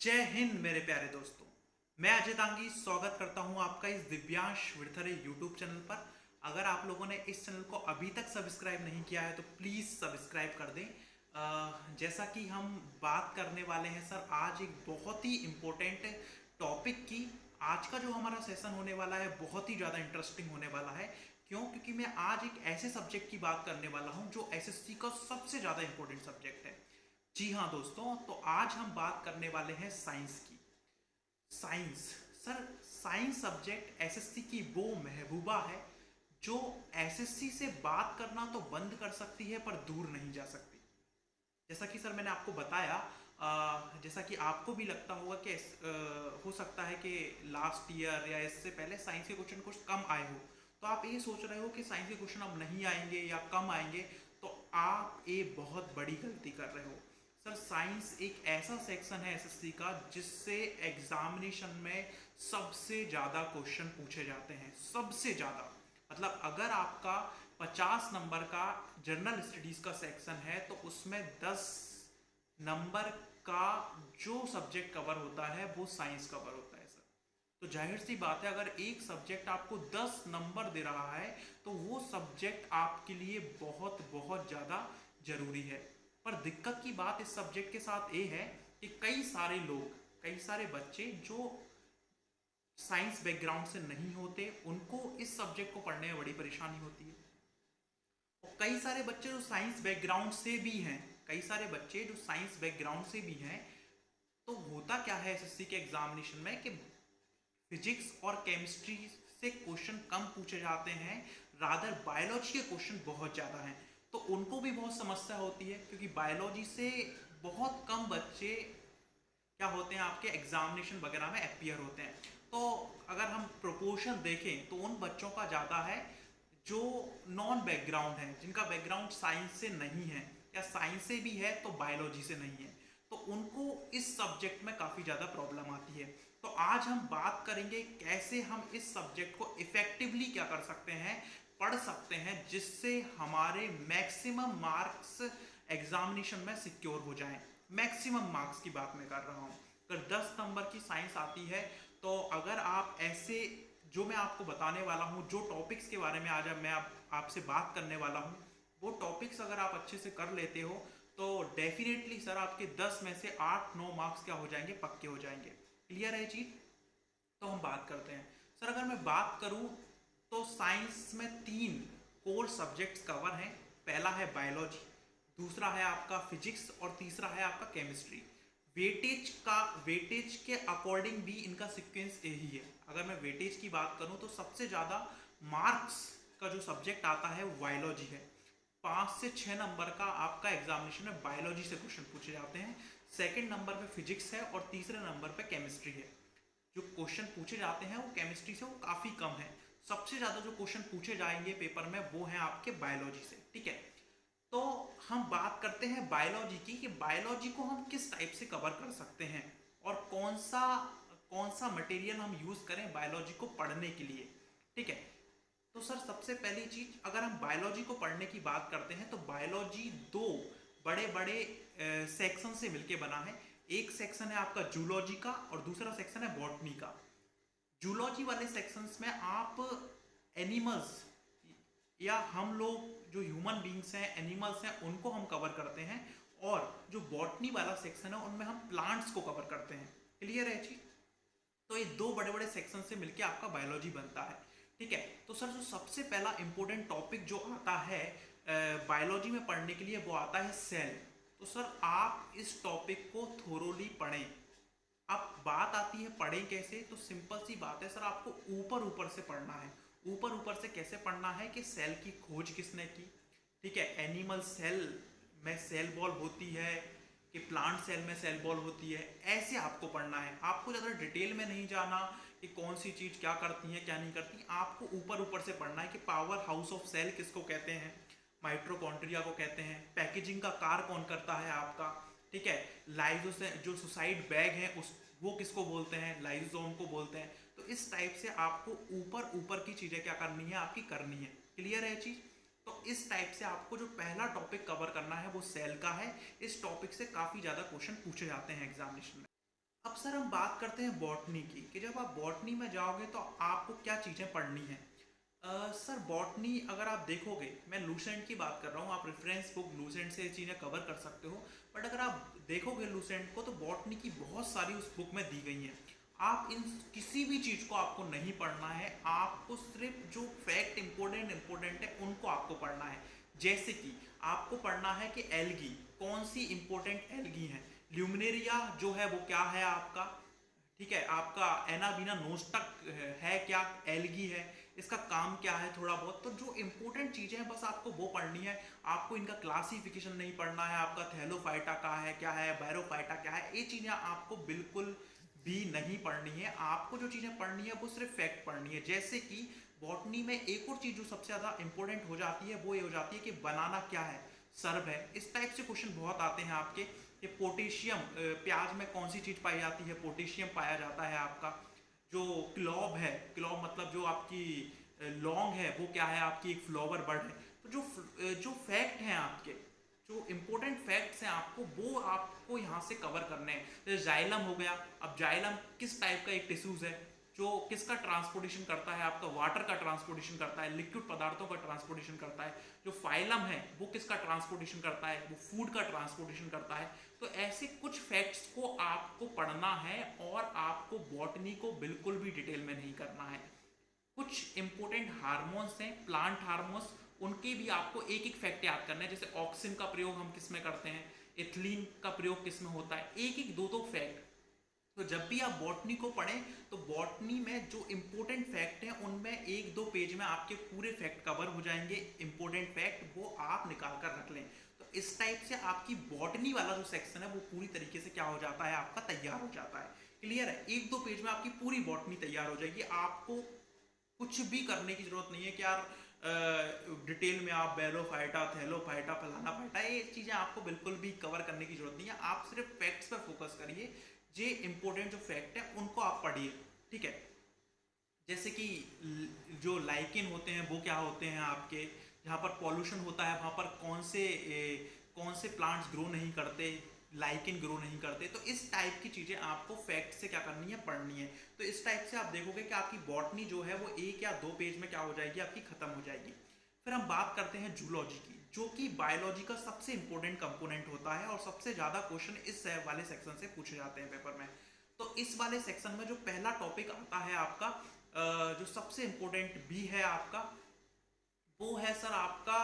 जय हिंद मेरे प्यारे दोस्तों। मैं अजय तांगी स्वागत करता हूं आपका इस दिव्यांश विरथरे यूट्यूब चैनल पर। अगर आप लोगों ने इस चैनल को अभी तक सब्सक्राइब नहीं किया है तो प्लीज़ सब्सक्राइब कर दें। जैसा कि हम बात करने वाले हैं सर आज एक बहुत ही इम्पोर्टेंट टॉपिक की। आज का जो हमारा सेशन होने वाला है बहुत ही ज़्यादा इंटरेस्टिंग होने वाला है। क्यों? क्योंकि मैं आज एक ऐसे सब्जेक्ट की बात करने वाला हूं जो एसएससी का सबसे ज़्यादा इंपॉर्टेंट सब्जेक्ट है। जी हाँ दोस्तों, तो आज हम बात करने वाले हैं साइंस की। Science sir, science subject SSC की वो महबूबा है जो एसएससी से बात करना तो बंद कर सकती है पर दूर नहीं जा सकती। जैसा कि सर मैंने आपको बताया, जैसा कि आपको भी लगता होगा कि हो सकता है कि लास्ट ईयर या इससे पहले साइंस के क्वेश्चन कुछ कम आए हो, तो आप ये सोच रहे हो कि साइंस के क्वेश्चन अब नहीं आएंगे या कम आएंगे, तो आप ये बहुत बड़ी गलती कर रहे हो। सर साइंस एक ऐसा सेक्शन है एसएससी का जिससे एग्जामिनेशन में सबसे ज़्यादा क्वेश्चन पूछे जाते हैं, सबसे ज़्यादा। मतलब अगर आपका 50 नंबर का जनरल स्टडीज़ का सेक्शन है तो उसमें 10 नंबर का जो सब्जेक्ट कवर होता है वो साइंस कवर होता है सर। तो जाहिर सी बात है, अगर एक सब्जेक्ट आपको 10 नंबर दे रहा है तो वो सब्जेक्ट आपके लिए बहुत बहुत ज़्यादा जरूरी है। पर दिक्कत की बात इस सब्जेक्ट के साथ ये है कि कई सारे लोग, कई सारे बच्चे जो साइंस बैकग्राउंड से नहीं होते उनको इस सब्जेक्ट को पढ़ने में बड़ी परेशानी होती है। और कई सारे बच्चे जो साइंस बैकग्राउंड से भी हैं, कई सारे बच्चे जो साइंस बैकग्राउंड से भी हैं, तो होता क्या है एसएससी के एग्जामिनेशन में कि फिजिक्स और केमिस्ट्री से क्वेश्चन कम पूछे जाते हैं, रादर बायोलॉजी के क्वेश्चन बहुत ज़्यादा हैं। तो उनको भी बहुत समस्या होती है क्योंकि बायोलॉजी से बहुत कम बच्चे क्या होते हैं आपके एग्जामिनेशन वगैरह में अपीयर होते हैं। तो अगर हम प्रोपोर्शन देखें तो उन बच्चों का ज़्यादा है जो नॉन बैकग्राउंड है, जिनका बैकग्राउंड साइंस से नहीं है या साइंस से भी है तो बायोलॉजी से नहीं है, तो उनको इस सब्जेक्ट में काफ़ी ज़्यादा प्रॉब्लम आती है। तो आज हम बात करेंगे कैसे हम इस सब्जेक्ट को इफेक्टिवली क्या कर सकते हैं, पढ़ सकते हैं, जिससे हमारे मैक्सिमम मार्क्स एग्जामिनेशन में सिक्योर हो जाएं। मैक्सिमम मार्क्स की बात मैं कर रहा हूँ। अगर 10 नंबर की साइंस आती है तो अगर आप ऐसे जो मैं आपको बताने वाला हूँ, जो टॉपिक्स के बारे में आज मैं आपसे बात करने वाला हूँ, वो टॉपिक्स अगर आप अच्छे से कर लेते हो तो डेफिनेटली सर आपके 10 में से 8-9 मार्क्स क्या हो जाएंगे, पक्के हो जाएंगे। क्लियर है चीज? तो हम बात करते हैं सर। अगर मैं बात करूं तो साइंस में 3 कोर सब्जेक्ट्स कवर हैं। पहला है बायोलॉजी, दूसरा है आपका फिजिक्स और तीसरा है आपका केमिस्ट्री। वेटेज के अकॉर्डिंग भी इनका सीक्वेंस यही है। अगर मैं वेटेज की बात करूं तो सबसे ज़्यादा मार्क्स का जो सब्जेक्ट आता है वो बायोलॉजी है। 5 से 6 नंबर का आपका एग्जामिनेशन में बायोलॉजी से क्वेश्चन पूछे जाते हैं। सेकंड नंबर पे फिजिक्स है और तीसरे नंबर पे केमिस्ट्री है। जो क्वेश्चन पूछे जाते हैं वो केमिस्ट्री से वो काफ़ी कम है। सबसे ज़्यादा जो क्वेश्चन पूछे जाएंगे पेपर में वो हैं आपके बायोलॉजी से। ठीक है, तो हम बात करते हैं बायोलॉजी की कि बायोलॉजी को हम किस टाइप से कवर कर सकते हैं और कौन सा मटेरियल हम यूज़ करें बायोलॉजी को पढ़ने के लिए। ठीक है, तो सर सबसे पहली चीज, अगर हम बायोलॉजी को पढ़ने की बात करते हैं तो बायोलॉजी 2 बड़े बड़े सेक्शन से मिलके बना है। एक सेक्शन है आपका जूलॉजी का और दूसरा सेक्शन है बॉटनी का। जूलॉजी वाले सेक्शंस में आप एनिमल्स या हम लोग जो ह्यूमन बींग्स हैं, एनिमल्स हैं, उनको हम कवर करते हैं, और जो बॉटनी वाला सेक्शन है उनमें हम प्लांट्स को कवर करते हैं। क्लियर है चीज? तो ये 2 बड़े बड़े सेक्शन से मिलके आपका बायोलॉजी बनता है। ठीक है, तो सर जो सबसे पहला इंपॉर्टेंट टॉपिक जो आता है बायोलॉजी में पढ़ने के लिए वो आता है सेल। तो सर आप इस टॉपिक को थोरोली पढ़ें। अब बात आती है पढ़ें कैसे, तो सिंपल सी बात है सर, आपको ऊपर ऊपर से पढ़ना है। ऊपर ऊपर से कैसे पढ़ना है कि सेल की खोज किसने की, ठीक है, एनिमल सेल में सेल वॉल होती है कि प्लांट सेल में सेल वॉल होती है, ऐसे आपको पढ़ना है। आपको ज़्यादा डिटेल में नहीं जाना कि कौन सी चीज़ क्या करती है क्या नहीं करती, आपको ऊपर ऊपर से पढ़ना है कि पावर हाउस ऑफ सेल किसको कहते हैं, माइट्रोकॉन्ड्रिया को कहते हैं, पैकेजिंग का कार्य कौन करता है आपका, ठीक है, लाइजोसोम जो सुसाइड बैग है उस वो किसको बोलते हैं, लाइजोसोम को बोलते हैं। तो इस टाइप से आपको ऊपर ऊपर की चीज़ें क्या करनी है, आपकी करनी है। क्लियर है चीज़? तो इस टाइप से आपको जो पहला टॉपिक कवर करना है वो सेल का है। इस टॉपिक से काफ़ी ज़्यादा क्वेश्चन पूछे जाते हैं एग्जामिनेशन में। अब सर हम बात करते हैं बॉटनी की, कि जब आप बॉटनी में जाओगे तो आपको क्या चीज़ें पढ़नी है। सर बॉटनी अगर आप देखोगे, मैं लूसेंट की बात कर रहा हूँ, आप रेफरेंस बुक लूसेंट से ये चीज़ें कवर कर सकते हो, बट अगर आप देखोगे लूसेंट को तो बॉटनी की बहुत सारी उस बुक में दी गई हैं। आप इन किसी भी चीज़ को आपको नहीं पढ़ना है, आपको सिर्फ जो फैक्ट इंपॉर्टेंट है उनको आपको पढ़ना है। जैसे कि आपको पढ़ना है कि एल्गी कौन सी इंपॉर्टेंट एल्गी हैं। ल्यूमिनेरिया जो है वो क्या है आपका, ठीक है, आपका एनाबीना नोस्टक है क्या, एल्गी है, इसका काम क्या है, थोड़ा बहुत तो जो इंपॉर्टेंट चीजें हैं बस आपको वो पढ़नी है। आपको इनका क्लासिफिकेशन नहीं पढ़ना है, आपका थैलोफाइटा का है क्या है, बैरोफाइटा क्या है, ये चीजें आपको बिल्कुल भी नहीं पढ़नी है। आपको जो चीजें पढ़नी है वो सिर्फ फैक्ट पढ़नी है। जैसे कि बॉटनी में एक और चीज जो सबसे ज्यादा इंपॉर्टेंट हो जाती है वो ये हो जाती है कि बनाना क्या है, सर्व है। इस टाइप से क्वेश्चन बहुत आते हैं आपके, कि पोटेशियम प्याज में कौन सी चीज पाई जाती है, पोटेशियम पाया जाता है आपका। जो क्लॉब है, क्लॉब मतलब जो आपकी लौंग है वो क्या है, आपकी एक फ्लावर बर्ड है। तो जो फैक्ट हैं आपके, जो इंपॉर्टेंट फैक्ट्स हैं आपको वो आपको यहाँ से कवर करने हैं। जैसे जाइलम हो गया, अब जाइलम किस टाइप का एक टिश्यूज है जो किसका ट्रांसपोर्टेशन करता है, आपका वाटर का ट्रांसपोर्टेशन करता है, लिक्विड पदार्थों का ट्रांसपोर्टेशन करता है। जो फाइलम है वो किसका ट्रांसपोर्टेशन करता है, वो फूड का ट्रांसपोर्टेशन करता है। तो ऐसे कुछ फैक्ट्स को आपको पढ़ना है और आपको बॉटनी को बिल्कुल भी डिटेल में नहीं करना है। कुछ इंपॉर्टेंट हार्मोन्स हैं, प्लांट हार्मोन्स, उनके भी आपको एक एक फैक्ट याद करना है। जैसे ऑक्सिन का प्रयोग हम किस में करते हैं, एथिलीन का प्रयोग किस में होता है, एक एक दो दो फैक्ट। तो जब भी आप बॉटनी को पढ़ें तो बॉटनी में जो इंपॉर्टेंट फैक्ट हैं उनमें एक दो पेज में आपके पूरे फैक्ट कवर हो जाएंगे। इंपॉर्टेंट फैक्ट वो आप निकाल कर रख लें। तो इस टाइप से आपकी बॉटनी वाला जो सेक्शन है वो पूरी तरीके से क्या हो जाता है, आपका तैयार हो जाता है। क्लियर है, एक दो पेज में आपकी पूरी बॉटनी तैयार हो जाएगी। आपको कुछ भी करने की जरूरत नहीं है कि यार डिटेल में आप बैरोफाइटा, थैलोफाइटा, फलाना फाइटा, ये चीजें आपको बिल्कुल भी कवर करने की जरूरत नहीं है। आप सिर्फ फैक्ट्स पर फोकस करिए, जे इंपॉर्टेंट जो फैक्ट है उनको आप पढ़िए, ठीक है। जैसे कि जो लाइकिन होते हैं वो क्या होते हैं आपके, जहाँ पर पॉल्यूशन होता है वहाँ पर कौन से प्लांट्स ग्रो नहीं करते, लाइकिन ग्रो नहीं करते। तो इस टाइप की चीज़ें आपको फैक्ट से क्या करनी है, पढ़नी है। तो इस टाइप से आप देखोगे कि आपकी बॉटनी जो है वो एक या दो पेज में क्या हो जाएगी, आपकी खत्म हो जाएगी। फिर हम बात करते हैं जूलॉजी की, जो कि बायोलॉजी का सबसे इंपॉर्टेंट कंपोनेंट होता है और सबसे ज़्यादा क्वेश्चन इस वाले सेक्शन से पूछे जाते हैं पेपर में। तो इस वाले सेक्शन में जो पहला टॉपिक आता है आपका, जो सबसे इंपॉर्टेंट भी है आपका, वो है सर आपका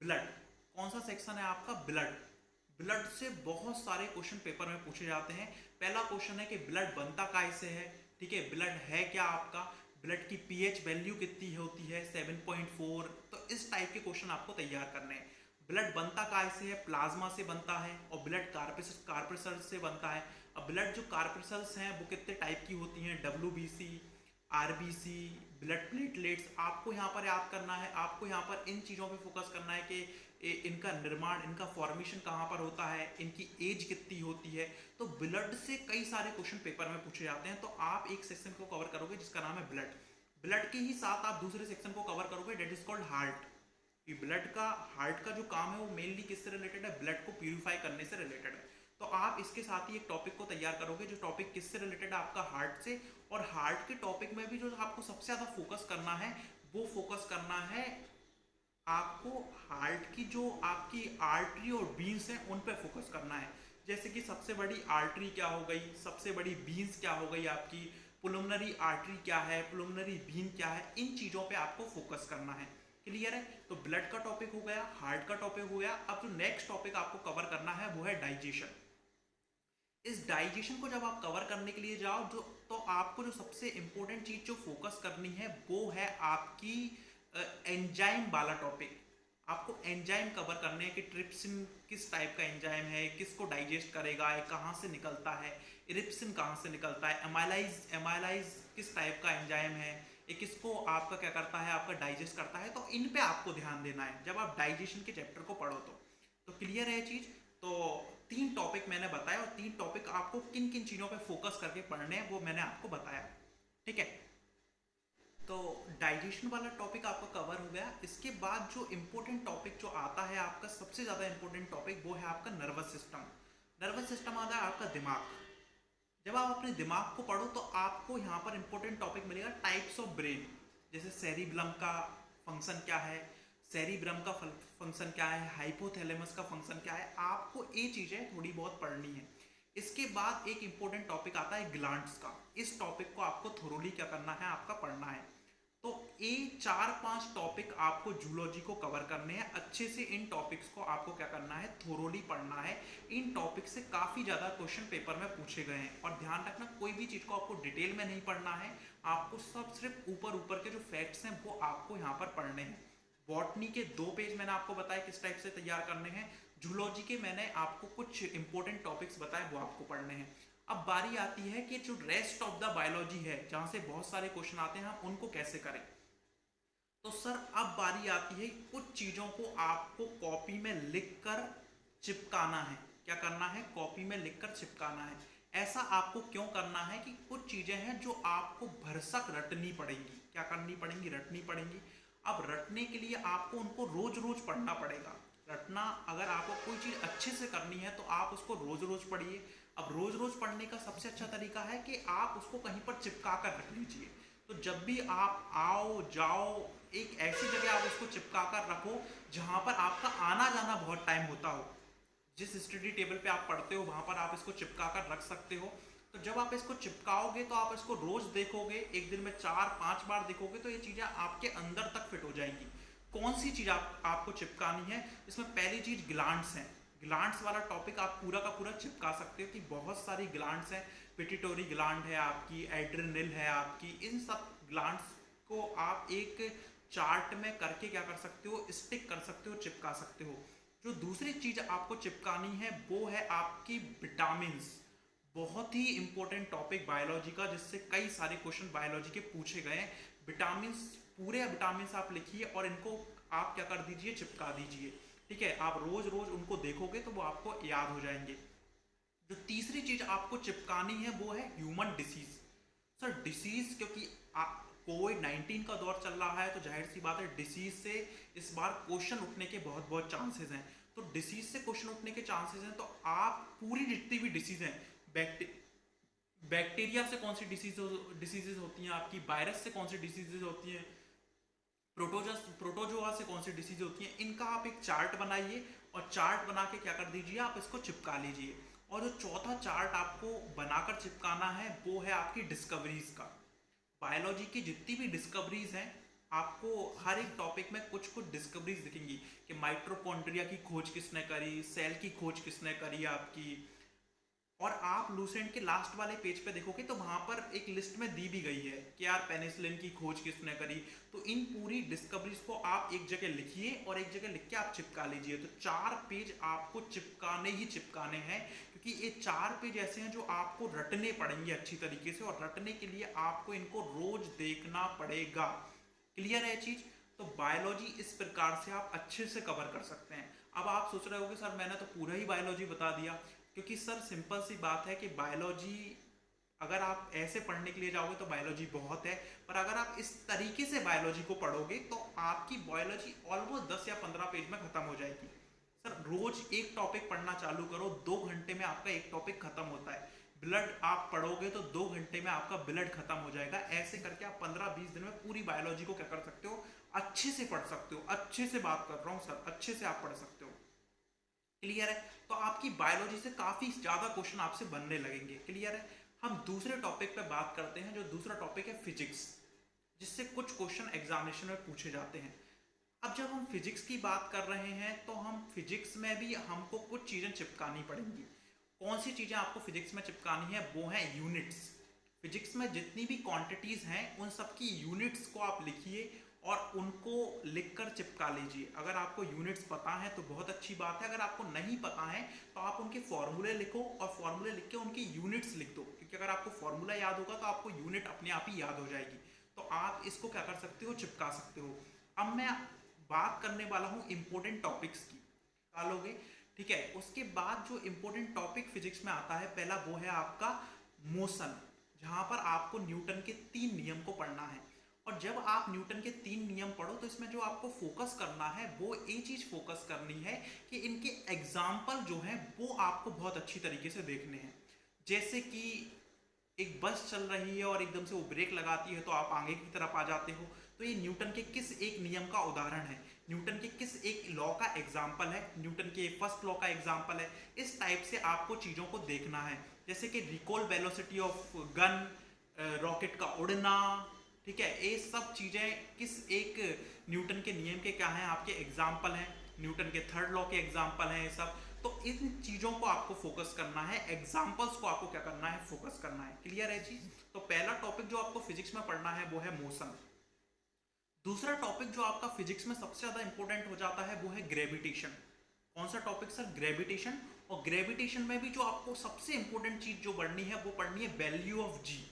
ब्लड। कौन सा सेक्शन है आपका, ब्लड। ब्लड से बहुत सारे क्वेश्चन पेपर में पूछे जाते हैं। पहला क्वेश्चन है कि ब्लड बनता कैसे है, ठीक है, ब्लड है क्या आपका, ब्लड की पीएच वैल्यू कितनी होती है, 7.4। तो इस टाइप के क्वेश्चन आपको तैयार करने हैं। ब्लड बनता कैसे है, प्लाज्मा से बनता है, और ब्लड कार्पेसल्स से बनता है। अब ब्लड जो कार्पेसल्स हैं वो कितने टाइप की होती हैं, WBC, RBC, ब्लड प्लेटलेट्स। आपको यहाँ पर याद करना है, आपको यहाँ पर इन चीज़ों पे फोकस करना है कि इनका निर्माण, इनका फॉर्मेशन कहाँ पर होता है, इनकी एज कितनी होती है। तो ब्लड से कई सारे क्वेश्चन पेपर में पूछे जाते हैं। तो आप एक सेक्शन को कवर करोगे जिसका नाम है ब्लड। ब्लड के ही साथ आप दूसरे सेक्शन को कवर करोगे, that is called heart. Blood का, हार्ट का जो काम है वो मेनली किससे रिलेटेड है, ब्लड को प्यूरिफाई करने से रिलेटेड है। तो आप इसके साथ ही एक टॉपिक को तैयार करोगे जो टॉपिक किससे रिलेटेड है, आपका हार्ट से। और हार्ट के टॉपिक में भी जो आपको सबसे ज्यादा फोकस करना है वो फोकस करना है आपको हार्ट की जो आपकी आर्टरी और बीन्स हैं उन पे फोकस करना है। जैसे कि सबसे बड़ी आर्टरी क्या हो गई, सबसे बड़ी बीन्स क्या हो गई आपकी, पुलमनरी आर्टरी क्या है, पुलमनरी बीन क्या है, इन चीजों पे आपको फोकस करना है। क्लियर है, तो ब्लड का टॉपिक हो गया, हार्ट का टॉपिक हो गया। अब जो नेक्स्ट टॉपिक आपको कवर करना है वो है डाइजेशन। इस डाइजेशन को जब आप कवर करने के लिए जाओ जो, तो आपको जो सबसे इंपॉर्टेंट चीज जो फोकस करनी है वो है आपकी एंजाइम वाला टॉपिक। आपको एंजाइम कवर करने हैं कि ट्रिप्सिन किस टाइप का एंजाइम है, किसको डाइजेस्ट करेगा, कहाँ से निकलता है, इरिप्सिन कहाँ से निकलता है, एमाइलाइज किस टाइप का एंजाइम है, ये किसको आपका क्या करता है, आपका डाइजेस्ट करता है। तो इन पे आपको ध्यान देना है जब आप डाइजेशन के चैप्टर को पढ़ो तो क्लियर है ये चीज। तो 3 टॉपिक मैंने बताया और 3 टॉपिक आपको किन किन चीजों पे फोकस करके पढ़ने हैं वो मैंने आपको बताया, ठीक है। तो डाइजेशन वाला टॉपिक आपका कवर हो गया। इसके बाद जो इंपॉर्टेंट टॉपिक जो आता है आपका, सबसे ज्यादा इंपॉर्टेंट टॉपिक वो है आपका नर्वस सिस्टम। नर्वस सिस्टम आता है आपका दिमाग। जब आप अपने दिमाग को पढ़ो तो आपको यहाँ पर इंपॉर्टेंट टॉपिक मिलेगा टाइप्स ऑफ ब्रेन, जैसे सेरिब्लम का फंक्शन क्या है, सेरिब्रम का फंक्शन क्या है, हाइपोथैलेमस का फंक्शन क्या है, आपको ये चीज़ें थोड़ी बहुत पढ़नी है। इसके बाद एक इंपॉर्टेंट टॉपिक आता है ग्लैंड्स का। इस टॉपिक को आपको थोरोली क्या करना है, आपका पढ़ना है। तो ये 4-5 टॉपिक आपको जूलॉजी को कवर करने हैं अच्छे से। इन टॉपिक्स को आपको क्या करना है, थोरोली पढ़ना है। इन टॉपिक से काफ़ी ज़्यादा क्वेश्चन पेपर में पूछे गए हैं। और ध्यान रखना, कोई भी चीज़ को आपको डिटेल में नहीं पढ़ना है, आपको सब सिर्फ ऊपर ऊपर के जो फैक्ट्स हैं वो आपको यहाँ पर पढ़ने हैं। बॉटनी के 2 पेज मैंने आपको बताया किस टाइप से तैयार करने हैं। जूलॉजी के मैंने आपको कुछ इंपॉर्टेंट टॉपिक्स बताए, वो आपको पढ़ने हैं। अब बारी आती है कि जो रेस्ट ऑफ द बायोलॉजी है, जहां से बहुत सारे क्वेश्चन आते हैं, हम उनको कैसे करें। तो सर अब बारी आती है, कुछ चीजों को आपको कॉपी में लिखकर चिपकाना है। क्या करना है, कॉपी में लिखकर चिपकाना है। ऐसा आपको क्यों करना है कि कुछ चीजें हैं जो आपको भरसक रटनी पड़ेंगी। क्या करनी पड़ेंगी, रटनी पड़ेंगी। अब रटने के लिए आपको उनको रोज रोज पढ़ना पड़ेगा। रटना, अगर आपको कोई चीज अच्छे से करनी है तो आप उसको रोज रोज पढ़िए। अब रोज रोज पढ़ने का सबसे अच्छा तरीका है कि आप उसको कहीं पर चिपका कर रख लीजिए। तो जब भी आप आओ जाओ, एक ऐसी जगह आप उसको चिपका कर रखो जहां पर आपका आना जाना बहुत टाइम होता हो। जिस स्टडी टेबल पे आप पढ़ते हो वहां पर आप इसको चिपका कर रख सकते हो। तो जब आप इसको चिपकाओगे तो आप इसको रोज देखोगे, एक दिन में 4-5 बार देखोगे, तो ये चीजें आपके अंदर तक फिट हो जाएंगी। कौन सी चीज आपको चिपकानी है, इसमें पहली चीज ग्लैंड्स है। ग्लैंड्स वाला टॉपिक आप पूरा का पूरा चिपका सकते हो कि बहुत सारी ग्लैंड्स हैं। पिट्यूटरी ग्लैंड है आपकी, एड्रिनल है आपकी, इन सब ग्लैंड्स को आप एक चार्ट में करके क्या कर सकते हो, स्टिक कर सकते हो, चिपका सकते हो। जो दूसरी चीज आपको चिपकानी है वो है आपकी विटामिन्स। बहुत ही इंपॉर्टेंट टॉपिक बायोलॉजी का, जिससे कई सारे क्वेश्चन बायोलॉजी के पूछे गए हैं। विटामिन्स, पूरे विटामिन्स आप लिखिए और इनको आप क्या कर दीजिए, चिपका दीजिए। ठीक है, आप रोज रोज उनको देखोगे तो वो आपको याद हो जाएंगे। जो तीसरी चीज आपको चिपकानी है वो है ह्यूमन डिसीज। सर डिसीज, क्योंकि कोविड-19 का दौर चल रहा है तो जाहिर सी बात है डिसीज से इस बार क्वेश्चन उठने के बहुत बहुत चांसेस हैं। तो डिसीज से क्वेश्चन उठने के चांसेस हैं, तो आप पूरी जितनी भी डिसीज हैं, बैक्टीरिया से कौन सी डिसीजेज होती हैं आपकी, वायरस से कौन सी डिसीजेज होती हैं, प्रोटोजोआ से कौन सी डिसीज होती हैं, इनका आप एक चार्ट बनाइए और चार्ट बना के क्या कर दीजिए, आप इसको चिपका लीजिए। और जो चौथा चार्ट आपको बनाकर चिपकाना है वो है आपकी डिस्कवरीज का। बायोलॉजी की जितनी भी डिस्कवरीज हैं, आपको हर एक टॉपिक में कुछ कुछ डिस्कवरीज दिखेंगी कि माइटोकॉन्ड्रिया की खोज किसने करी, सेल की खोज किसने करी आपकी। और आप लूसेंट के लास्ट वाले पेज पे देखोगे तो वहां पर एक लिस्ट में दी भी गई है कि यार पेनिसिलिन की खोज किसने करी। तो इन पूरी डिस्कवरीज को आप एक जगह लिखिए और एक जगह लिख के आप चिपका लीजिए। तो 4 पेज आपको चिपकाने ही चिपकाने हैं, क्योंकि ये 4 पेज ऐसे हैं जो आपको रटने पड़ेंगे अच्छी तरीके से, और रटने के लिए आपको इनको रोज देखना पड़ेगा। क्लियर है चीज। तो बायोलॉजी इस प्रकार से आप अच्छे से कवर कर सकते हैं। अब आप सोच रहे होगे सर मैंने तो पूरा ही बायोलॉजी बता दिया, क्योंकि सर सिंपल सी बात है कि बायोलॉजी अगर आप ऐसे पढ़ने के लिए जाओगे तो बायोलॉजी बहुत है, पर अगर आप इस तरीके से बायोलॉजी को पढ़ोगे तो आपकी बायोलॉजी ऑलमोस्ट 10 या 15 पेज में खत्म हो जाएगी। सर रोज एक टॉपिक पढ़ना चालू करो, 2 घंटे में आपका एक टॉपिक खत्म होता है। ब्लड आप पढ़ोगे तो 2 घंटे में आपका ब्लड खत्म हो जाएगा। ऐसे करके आप 15-20 दिन में पूरी बायोलॉजी को क्या कर सकते हो, अच्छे से पढ़ सकते हो। अच्छे से बात कर रहा हूँ सर, अच्छे से आप पढ़ सकते हो। क्लियर है। तो आपकी बायोलॉजी से काफी ज्यादा क्वेश्चन आपसे बनने लगेंगे। क्लियर है। हम दूसरे टॉपिक पे बात करते हैं। जो दूसरा टॉपिक है फिजिक्स, जिससे कुछ क्वेश्चन एग्जामिनेशन में पूछे जाते हैं। अब जब हम फिजिक्स की बात कर रहे हैं तो हम फिजिक्स में भी हमको कुछ चीजें चिपकानी पड़ेंगी। कौन सी चीजें आपको फिजिक्स में चिपकानी है, वो है यूनिट्स। फिजिक्स में जितनी भी क्वांटिटीज हैं उन सब की यूनिट्स को आप लिखिए और उनको लिखकर चिपका लीजिए। अगर आपको यूनिट्स पता है तो बहुत अच्छी बात है, अगर आपको नहीं पता है तो आप उनके फॉर्मूले लिखो और फॉर्मूले लिख के उनकी यूनिट्स लिख दो, क्योंकि अगर आपको फॉर्मूला याद होगा तो आपको यूनिट अपने आप ही याद हो जाएगी। तो आप इसको क्या कर सकते हो, चिपका सकते हो। अब मैं बात करने वाला हूँ इंपॉर्टेंट टॉपिक्स की, निकालोगे। ठीक है। उसके बाद जो इंपॉर्टेंट टॉपिक फिजिक्स में आता है, पहला वो है आपका मोशन, जहां पर आपको न्यूटन के 3 नियम को पढ़ना है। और जब आप न्यूटन के 3 नियम पढ़ो तो इसमें जो आपको फोकस करना है वो ये चीज फोकस करनी है कि इनके एग्जाम्पल जो हैं वो आपको बहुत अच्छी तरीके से देखने हैं। जैसे कि एक बस चल रही है और एकदम से वो ब्रेक लगाती है तो आप आगे की तरफ आ जाते हो। तो ये न्यूटन के किस एक नियम का उदाहरण है, न्यूटन के किस एक लॉ का एग्जाम्पल है, न्यूटन के फर्स्ट लॉ का एग्जाम्पल है। इस टाइप से आपको चीज़ों को देखना है, जैसे कि recall velocity of gun, rocket का उड़ना, ठीक है, ये सब चीज़ें किस एक न्यूटन के नियम के क्या हैं, आपके एग्जाम्पल हैं, न्यूटन के थर्ड लॉ के एग्जाम्पल हैं ये सब। तो इन चीज़ों को आपको फोकस करना है, एग्जाम्पल्स को आपको क्या करना है, फोकस करना है। क्लियर है चीज? तो पहला टॉपिक जो आपको फिजिक्स में पढ़ना है वो है मोशन। दूसरा टॉपिक जो आपका फिजिक्स में सबसे ज्यादा इंपॉर्टेंट हो जाता है वो है ग्रेविटेशन। कौन सा टॉपिक सर? ग्रेविटेशन। और ग्रेविटेशन में भी जो आपको सबसे इंपॉर्टेंट चीज जो पढ़नी है वो पढ़नी है वैल्यू ऑफ जी।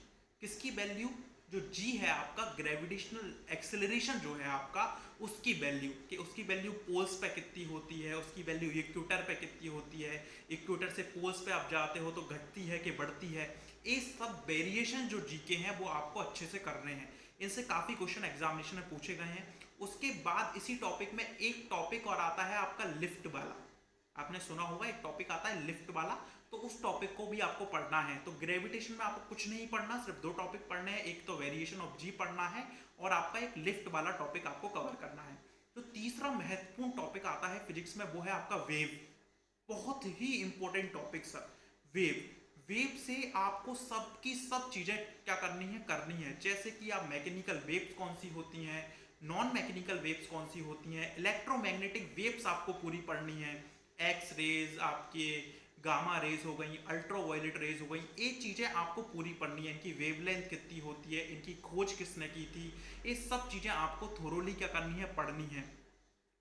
किसकी वैल्यू? जो जी है आपका, ग्रेविटेशनल एक्सेलरेशन जो है आपका, उसकी वैल्यू, कि उसकी वैल्यू पोल्स पे कितनी होती है, उसकी वैल्यू इक्वेटर पे कितनी होती है, इक्वेटर से पोल्स पे आप जाते हो तो घटती है कि बढ़ती है। ये सब वेरिएशन जो जी के हैं वो आपको अच्छे से करने हैं। इनसे काफ़ी क्वेश्चन एग्जामिनेशन में पूछे गए हैं। उसके बाद इसी टॉपिक में एक टॉपिक और आता है आपका लिफ्ट वाला। आपने सुना होगा एक टॉपिक आता है लिफ्ट वाला, तो उस टॉपिक को भी आपको पढ़ना है। तो ग्रेविटेशन में आपको कुछ नहीं पढ़ना, सिर्फ दो टॉपिक पढ़ने हैं, एक तो वेरिएशन ऑफ जी पढ़ना है और आपका एक लिफ्ट वाला टॉपिक आपको कवर करना है। तो तीसरा महत्वपूर्ण टॉपिक आता है फिजिक्स में, वो है आपका वेव। बहुत ही important topic sir, wave. Wave से आपको सबकी सब चीजें क्या करनी है, जैसे कि आप मैकेनिकल वेव्स कौन सी होती हैं, नॉन मैकेनिकल वेव्स कौन सी होती हैं, इलेक्ट्रोमैग्नेटिक वेव्स आपको पूरी पढ़नी है, एक्स रेज, आपके गामा रेज हो गई, अल्ट्रावायलेट रेज हो गई, ये चीज़ें आपको पूरी पढ़नी है। इनकी वेवलेंथ कितनी होती है, इनकी खोज किसने की थी, ये सब चीज़ें आपको थोरोली क्या करनी है, पढ़नी है।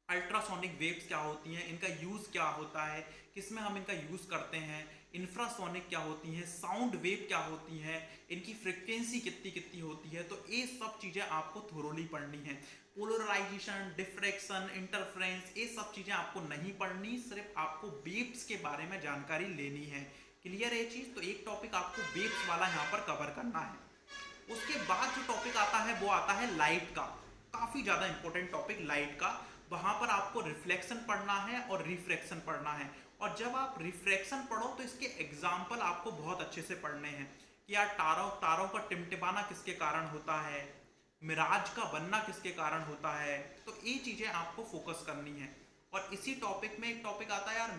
अल्ट्रासोनिक वेव्स क्या होती हैं, इनका यूज़ क्या होता है, किसमें हम इनका यूज़ करते हैं, इंफ्रासोनिक क्या होती हैं, साउंड वेव क्या होती हैं, इनकी फ्रिक्वेंसी कितनी कितनी होती है। तो ये सब चीज़ें आपको थोरोली पढ़नी है। पोलराइजेशन, डिफ्रैक्शन, इंटरफ्रेंस, ये सब चीज़ें आपको नहीं पढ़नी, सिर्फ आपको वेव्स के बारे में जानकारी लेनी है। क्लियर है चीज़? तो एक टॉपिक आपको वेव्स वाला यहाँ पर कवर करना है। उसके बाद जो टॉपिक आता है वो आता है लाइट का। काफ़ी ज़्यादा इंपॉर्टेंट टॉपिक लाइट का। वहाँ पर आपको रिफ्लेक्शन पढ़ना है और रिफ्रैक्शन पढ़ना है। और जब आप रिफ्रैक्शन पढ़ो तो इसके एग्जाम्पल आपको बहुत अच्छे से पढ़ने हैं कि यार तारों का टिमटिमाना किसके कारण होता है, मिराज का बनना किसके कारण होता है। तो ये चीज़ें आपको फोकस करनी है। और इसी टॉपिक में एक टॉपिक आता है यार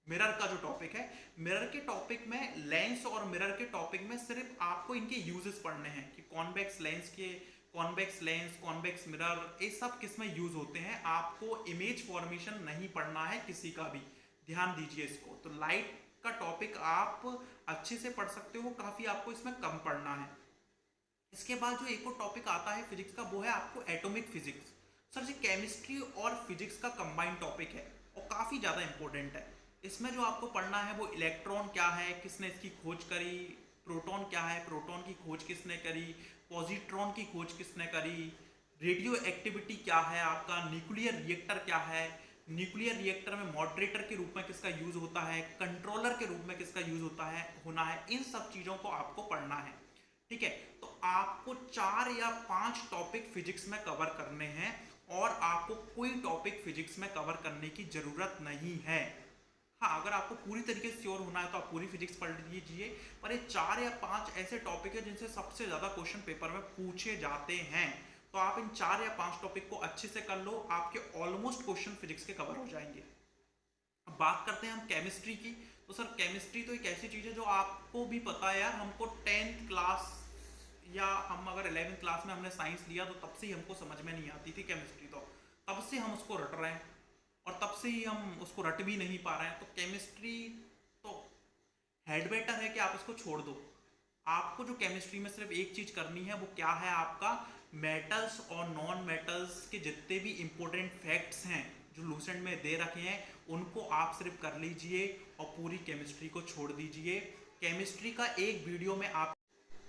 मिरर का जो टॉपिक है, मिरर के टॉपिक में लेंस और मिरर के टॉपिक में सिर्फ आपको इनके यूजेस पढ़ने हैं कि कॉन्वेक्स लेंस के, कॉन्वेक्स लेंस, कॉन्वेक्स मिरर, ये सब किस में यूज होते हैं। आपको इमेज फॉर्मेशन नहीं पढ़ना है किसी का भी, ध्यान दीजिए इसको। तो लाइट का टॉपिक आप अच्छे से पढ़ सकते हो, काफी आपको इसमें कम पढ़ना है। इसके बाद जो एक और टॉपिक आता है फिजिक्स का वो है आपको एटॉमिक फिजिक्स। सर जी केमिस्ट्री और फिजिक्स का कंबाइंड टॉपिक है और काफ़ी ज़्यादा इंपॉर्टेंट है। इसमें जो आपको पढ़ना है वो इलेक्ट्रॉन क्या है, किसने इसकी खोज करी, प्रोटॉन क्या है, प्रोटॉन की खोज किसने करी, पॉजिट्रॉन की खोज किसने करी, रेडियो एक्टिविटी क्या है आपका, न्यूक्लियर रिएक्टर क्या है, न्यूक्लियर रिएक्टर में मॉडरेटर के रूप में किसका यूज होता है, कंट्रोलर के रूप में किसका यूज होता है होना है। इन सब चीज़ों को आपको पढ़ना है। ठीक है, तो आपको 4 या 5 टॉपिक फिजिक्स में कवर करने हैं और आपको कोई टॉपिक फिजिक्स में कवर करने की जरूरत नहीं है। हाँ, अगर आपको पूरी तरीके से श्योर होना है तो आप पूरी फिजिक्स पढ़ लीजिए, पर ये 4 या 5 ऐसे टॉपिक है जिनसे सबसे ज्यादा क्वेश्चन पेपर में पूछे जाते हैं। तो आप इन 4 या 5 टॉपिक को अच्छे से कर लो, आपके ऑलमोस्ट क्वेश्चन फिजिक्स के कवर हो जाएंगे। अब बात करते हैं हम केमिस्ट्री की। तो सर केमिस्ट्री तो एक ऐसी चीज़ है जो आपको भी पता है यार, हमको 10th क्लास या हम अगर 11th क्लास में हमने साइंस लिया तो तब से ही हमको समझ में नहीं आती थी केमिस्ट्री। तो तब से हम उसको रट रहे हैं और तब से ही हम उसको रट भी नहीं पा रहे हैं। तो केमिस्ट्री तो हेड बेटर है कि आप इसको छोड़ दो। आपको जो केमिस्ट्री में सिर्फ एक चीज करनी है वो क्या है, आपका मेटल्स और नॉन मेटल्स के जितने भी इंपॉर्टेंट फैक्ट्स हैं जो लूसेंट में दे रखे हैं उनको आप सिर्फ कर लीजिए और पूरी केमिस्ट्री को छोड़ दीजिए। केमिस्ट्री का एक वीडियो में आप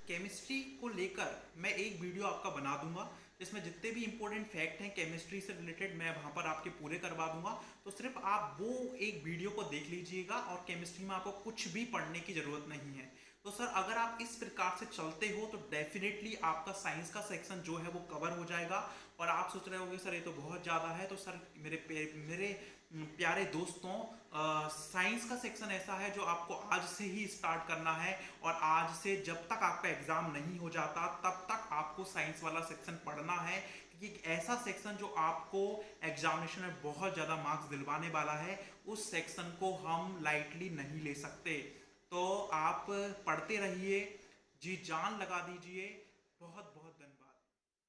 केमिस्ट्री को लेकर मैं एक वीडियो आपका बना दूंगा जिसमें जितने भी इंपॉर्टेंट फैक्ट हैं केमिस्ट्री से रिलेटेड मैं वहां पर आपके पूरे करवा दूंगा। तो सिर्फ आप वो एक वीडियो को देख लीजिएगा और केमिस्ट्री में आपको कुछ भी पढ़ने की जरूरत नहीं है। तो सर अगर आप इस प्रकार से चलते हो तो डेफिनेटली आपका साइंस का सेक्शन जो है वो कवर हो जाएगा। और आप सोच रहे होगे सर ये तो बहुत ज़्यादा है, तो सर मेरे प्यारे दोस्तों, साइंस का सेक्शन ऐसा है जो आपको आज से ही स्टार्ट करना है और आज से जब तक आपका एग्जाम नहीं हो जाता तब तक आपको साइंस वाला सेक्शन पढ़ना है, क्योंकि एक ऐसा सेक्शन जो आपको एग्जामिनेशन में बहुत ज़्यादा मार्क्स दिलवाने वाला है, उस सेक्शन को हम लाइटली नहीं ले सकते। तो आप पढ़ते रहिए, जी जान लगा दीजिए। बहुत बहुत धन्यवाद।